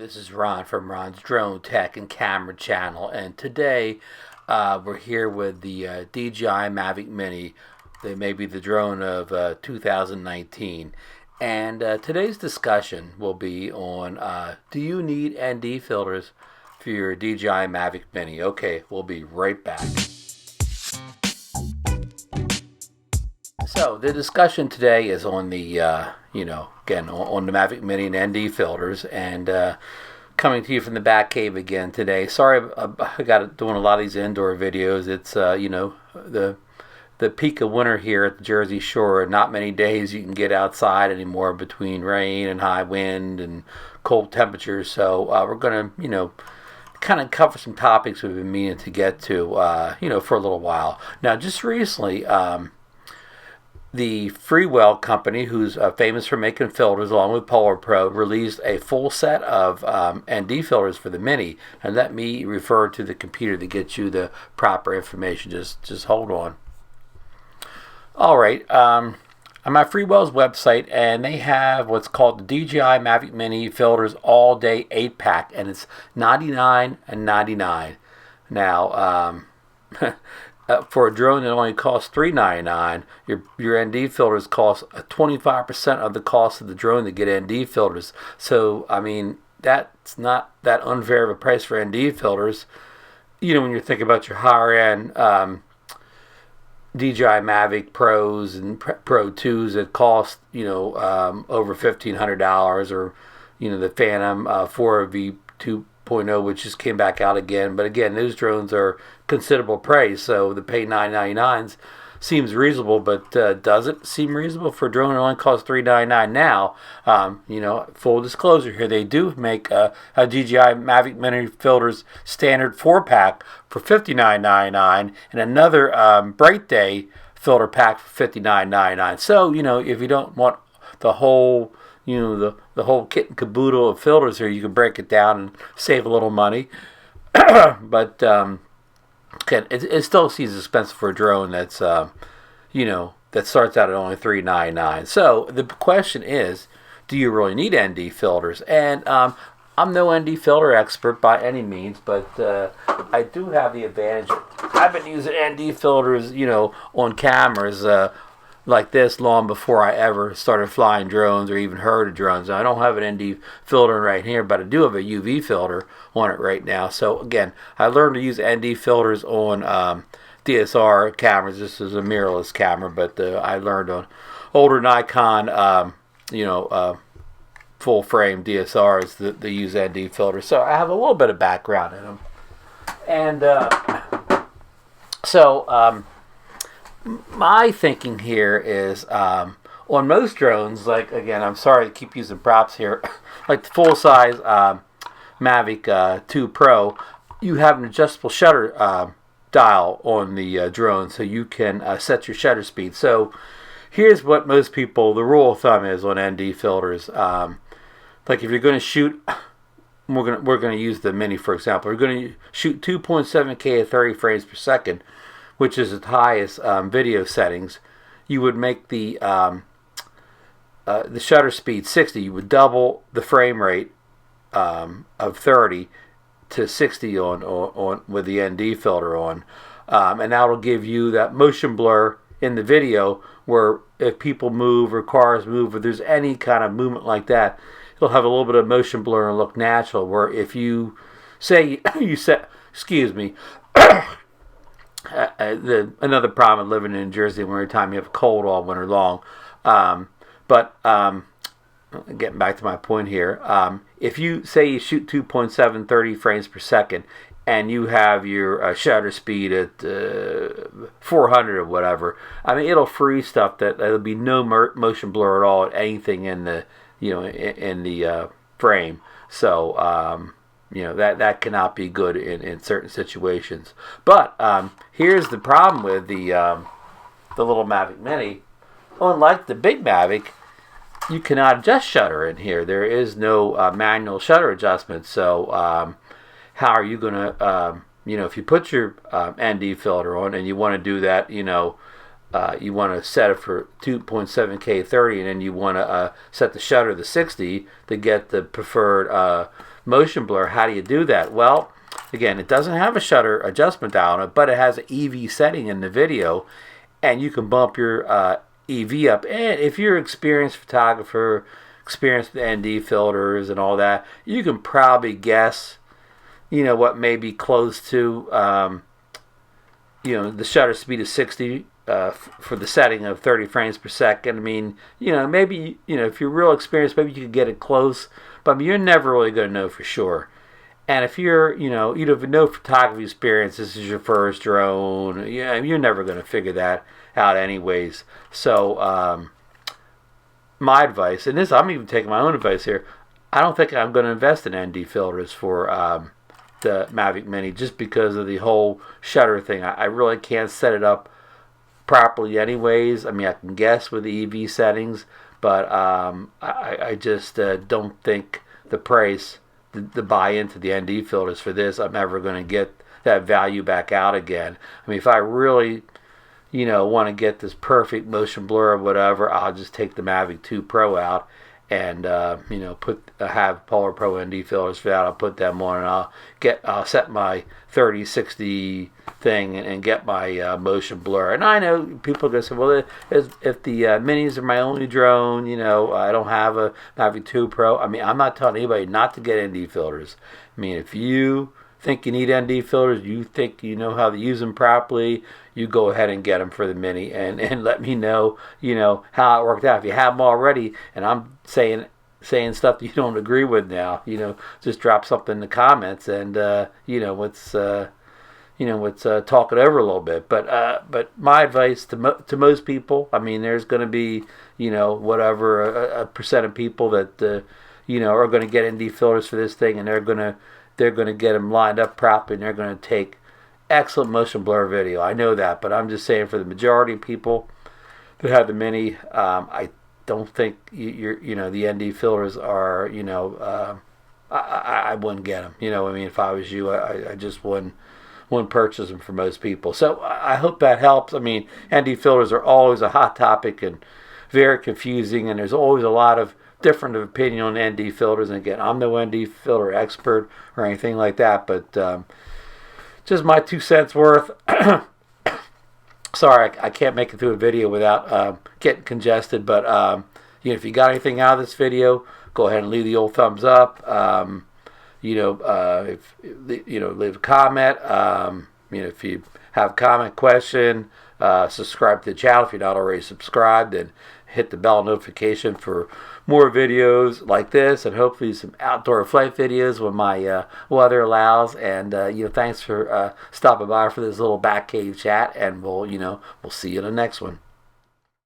This is Ron from Ron's Drone Tech and Camera channel, and today we're here with the DJI Mavic Mini. They may be the drone of 2019, and today's discussion will be on do you need ND filters for your DJI Mavic Mini? Okay, we'll be right back. So the discussion today is on the, again, on the Mavic Mini and ND filters, and coming to you from the back cave again today. Sorry, I got doing a lot of these indoor videos. It's, the peak of winter here at the Jersey Shore. Not many days you can get outside anymore between rain and high wind and cold temperatures. So we're going to, kind of cover some topics we've been meaning to get to, for a little while. Now, just recently, the Freewell company, who's famous for making filters along with Polar Pro, released a full set of ND filters for the Mini. And let me refer to the computer to get you the proper information. Just hold on. All right. I'm at Freewell's website, and they have what's called the DJI Mavic Mini Filters All Day 8-Pack, and it's $99 and $99. Now, for a drone that only costs $399, your ND filters cost 25% of the cost of the drone to get ND filters. So, I mean, that's not that unfair of a price for ND filters. When you're thinking about your higher end DJI Mavic Pros and Pro 2s that cost, over $1,500, or, the Phantom 4V 2.0, which just came back out again. But again, those drones are considerable price, so the pay $999 seems reasonable. But does it seem reasonable for a drone that only costs $399 now? Full disclosure here, they do make a DJI Mavic Mini filters standard 4-pack for $59.99 and another Bright Day filter pack for $59.99. So if you don't want the whole the whole kit and caboodle of filters here, you can break it down and save a little money. But again, it still seems expensive for a drone that's that starts out at only $399. So the question is, do you really need ND filters? And I'm no ND filter expert by any means, but I do have the advantage. I've been using ND filters, on cameras like this long before I ever started flying drones or even heard of drones. Now, I don't have an ND filter right here, but I do have a UV filter on it right now. So again, I learned to use ND filters on DSR cameras. This is a mirrorless camera, but I learned on older Nikon, full frame DSRs that use ND filters. So I have a little bit of background in them. And my thinking here is on most drones, like, again, I'm sorry to keep using props here, like the full-size Mavic 2 Pro, you have an adjustable shutter dial on the drone, so you can set your shutter speed. So here's what most people, the rule of thumb is on ND filters. Like if you're going to shoot, we're going to use the Mini for example. We're going to shoot 2.7K at 30 frames per second, which is the highest video settings. You would make the shutter speed 60. You would double the frame rate of 30 to 60 on with the ND filter on, and that'll give you that motion blur in the video, where if people move or cars move, or there's any kind of movement like that, it'll have a little bit of motion blur and look natural. Where if you say you set, excuse me. Another problem living in Jersey in winter time, you have cold all winter long. But getting back to my point here, if you say you shoot 2.730 frames per second and you have your shutter speed at 400 or whatever, I mean, it'll freeze stuff that there'll be no motion blur at all at anything in the in the frame. So that cannot be good in certain situations. But here's the problem with the little Mavic Mini. Unlike the big Mavic, you cannot adjust shutter in here. There is no manual shutter adjustment. So how are you going to, if you put your ND filter on and you want to do that, you want to set it for 2.7K 30, and then you want to set the shutter to 60 to get the preferred motion blur. How do you do that? Well, again, it doesn't have a shutter adjustment dial on it, but it has an EV setting in the video, and you can bump your EV up. And if you're an experienced photographer, experienced with ND filters and all that, you can probably guess, what may be close to, the shutter speed is 60 for the setting of 30 frames per second. I mean, maybe, if you're real experienced, maybe you could get it close, but I mean, you're never really going to know for sure. And if you're, you have no photography experience, this is your first drone, you're never going to figure that out anyways. So, my advice, and this, I'm even taking my own advice here, I don't think I'm going to invest in ND filters for the Mavic Mini just because of the whole shutter thing. I really can't set it up properly anyways. I mean, I can guess with the EV settings, but I just don't think the price, the buy into the ND filters for this, I'm ever going to get that value back out again. I mean, if I really, want to get this perfect motion blur or whatever, I'll just take the Mavic 2 Pro out and have Polar Pro ND filters for that. I'll put them on, and I'll set my 30-60 thing and get my motion blur. And I know people are going to say, well, if the minis are my only drone, I don't have a Mavic 2 Pro. I mean, I'm not telling anybody not to get ND filters. I mean, if you think you need ND filters, you think you know how to use them properly, you go ahead and get them for the Mini and let me know, how it worked out. If you have them already and I'm saying stuff that you don't agree with now, just drop something in the comments and, let's talk it over a little bit. But my advice to most people, I mean, there's going to be, whatever, a percent of people that, are going to get ND filters for this thing, and they're going to get them lined up properly, and they're going to take excellent motion blur video. I know that, but I'm just saying for the majority of people that have the Mini, I don't think the ND filters are, I wouldn't get them. I mean, if I was you, I just wouldn't purchase them for most people. So I hope that helps. I mean, ND filters are always a hot topic and very confusing, and there's always a lot of different opinion on ND filters. And again, I'm no ND filter expert or anything like that, but just my 2 cents worth. Sorry, I can't make it through a video without getting congested, but if you got anything out of this video, go ahead and leave the old thumbs up. Leave a comment. If you have a comment, question, subscribe to the channel if you're not already subscribed, and hit the bell notification for more videos like this, and hopefully some outdoor flight videos when my weather allows. And thanks for stopping by for this little back cave chat, and we'll see you in the next one.